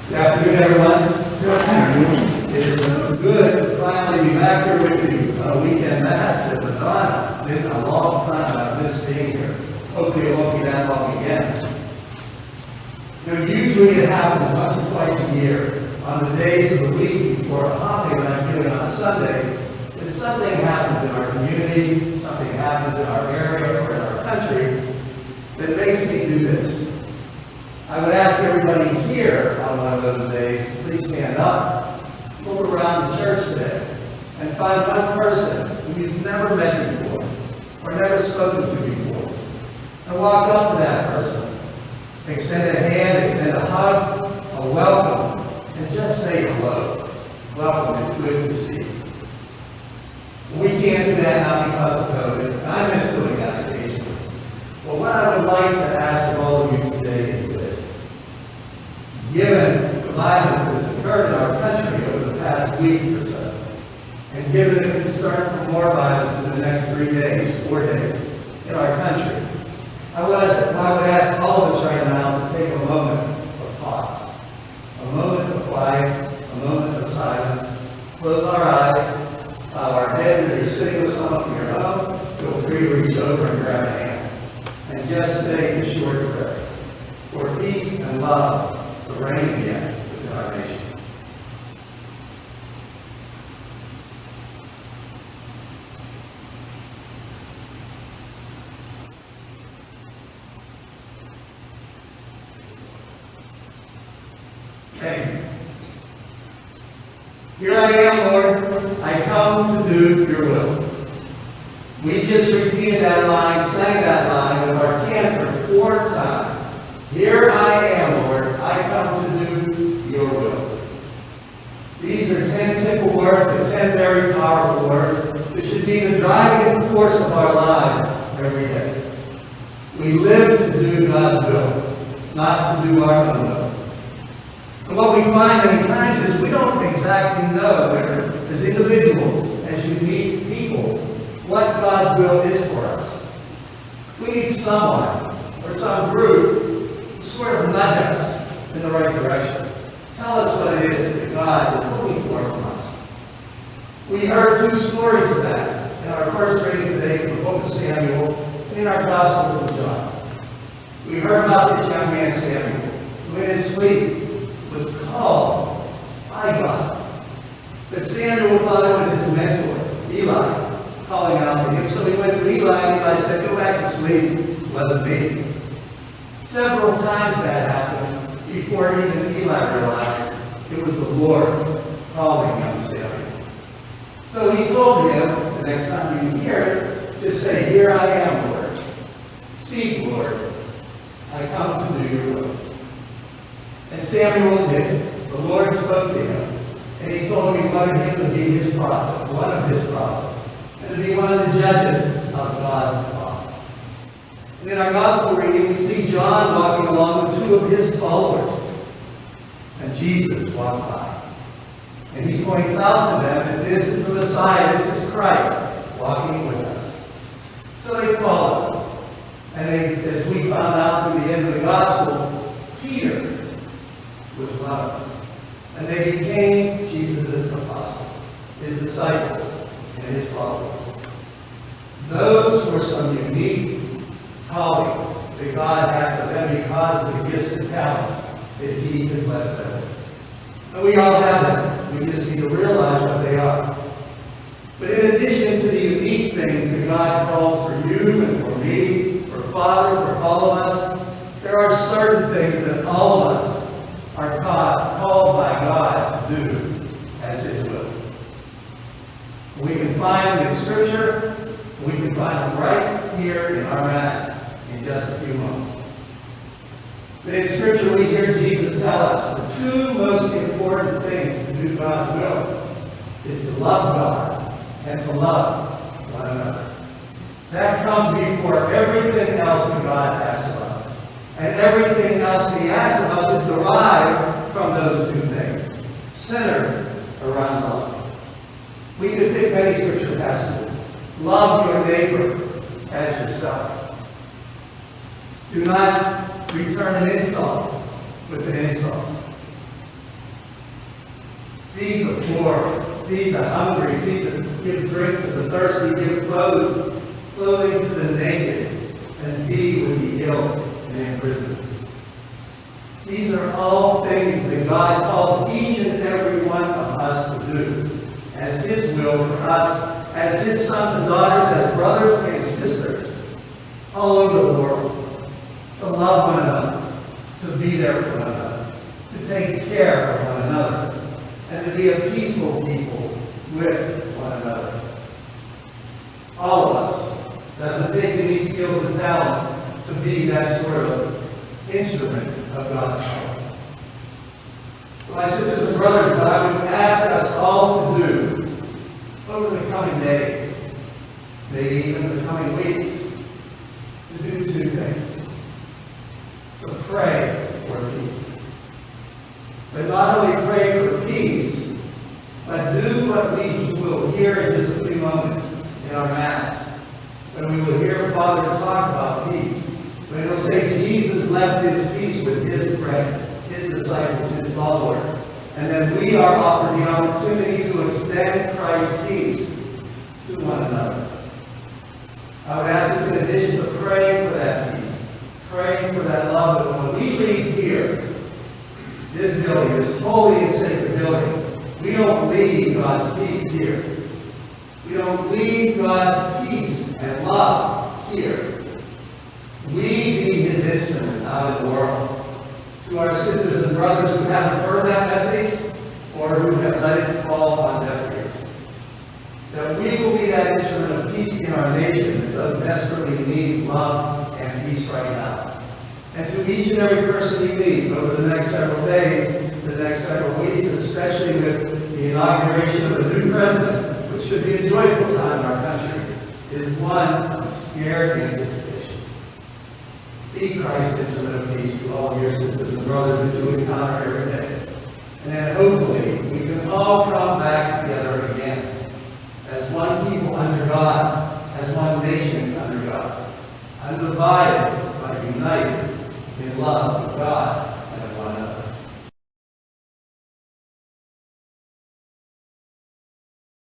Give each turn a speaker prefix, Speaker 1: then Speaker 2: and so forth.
Speaker 1: Good afternoon, everyone. Good afternoon. It is good to finally be back here with you on a weekend mass at Madonna. It's been a long time I've missed being here. Hopefully it won't be that long again. Usually it happens once or twice a year on the days of the week before a holiday that I'm doing on Sunday. If something happens in our community, something happens in our area or in our country that makes me do this. I would ask everybody here on one of those days to please stand up, look around the church today, and find one person who you've never met before or never spoken to before, and walk up to that person. Extend a hand, extend a hug, a welcome, and just say hello. Welcome, it's good to see you. We can't do that now because of COVID, and I miss doing that occasionally. Well, what I would like to ask of all of you today is this. Given the violence that's occurred in our country over the past week or so, and given the concern for more violence in the next 3 days, 4 days, in our country, I would ask all of us right now to take a moment of pause, a moment of quiet, a moment of silence. Close our eyes, bow our heads. If you're sitting with someone from your own, feel free to reach over and grab a hand, and just say a short prayer for peace and love to reign again within our nation. Okay. Here I am, Lord. I come to do your will. We just repeated that line, sang that line with our cantor 4 times. Here I am, Lord. I come to do your will. These are 10 simple words, but 10 very powerful words that should be the driving force of our lives every day. We live to do God's will, not to do our own will. And what we find many times is we don't exactly know, as individuals, as unique people, what God's will is for us. We need someone or some group to sort of nudge us in the right direction. Tell us what it is that God is looking for from us. We heard 2 stories of that in our first reading today from the book of Samuel and in our Gospel of John. We heard about this young man Samuel, who in his sleep was called by God. But Samuel thought it was his mentor, Eli, calling out to him. So he went to Eli, and Eli said, "Go back to sleep. It wasn't me." Several times that happened before even Eli realized it was the Lord calling young Samuel. So he told him, the next time you hear it, just say, "Here I am, Lord. Speak, Lord. I come to do your will." And Samuel did. The Lord spoke to him. And he told him he wanted him to be his prophet, one of his prophets, and to be one of the judges of God's law. And in our gospel reading, we see John walking along with 2 of his followers. And Jesus walks by. And he points out to them that this is the Messiah, this is Christ, walking with us. So they followed. And as we found out through the end of the gospel, Peter was one of them. And they became Jesus' apostles, his disciples, and his followers. Those were some unique callings that God had for them because of the gifts and talents that he had blessed them with. And we all have them. We just need to realize what they are. But in addition to the unique things that God calls for you and for me, for Father, for all of us, there are certain things that all of us are called by God to do as his will. We can find them in Scripture. We can find them right here in our Mass in just a few moments. But in Scripture we hear Jesus tell us the 2 most important things to do God's will is to love God and to love one another. That comes before everything else that God asks of us. And everything else he asks of us is derived from those 2 things, centered around love. We could pick many Scripture passages. Love your neighbor as yourself. Do not return an insult with an insult. Feed the poor, feed the hungry, give drink to the thirsty, give clothing to the naked, and feed with the ill and imprisoned. These are all things that God calls each and every one of us to do as His will for us, as His sons and daughters, as brothers and sisters all over the world, to love one another, to be there for one another, to take care of one another, and to be a peaceful people with one another. All of us. Doesn't take unique skills and talents to be that sort of instrument of God's power. So my sisters and brothers, what I would ask us all to do over the coming days, maybe even the coming weeks, to do two things. To pray for peace. But not only pray for peace, but do what we will hear in just a few moments in our Mass, when we will hear Father talk about peace. When he'll say Jesus left His peace with His friends, His disciples, His followers. And then we are offered the opportunity to extend Christ's peace to one another. I would ask us, in addition to praying for that peace, praying for that love, that when we leave here, this building, this holy and sacred building, we don't leave God's peace here. We don't leave God's peace and love here. We be His instrument out in the world. To our sisters and brothers who haven't heard that message or who have let it fall on deaf ears, that we will be that instrument of peace in our nation that so desperately needs love and peace right now. And to each and every person you meet over the next several days, the next several weeks, especially with the inauguration of a new president, which should be a joyful time in our country, is one of scared anticipation. Be Christ's instrument of peace to all your sisters and brothers that you encounter every day. And then hopefully we can all come back together again as one people under God, as one nation under God, undivided but united in love of God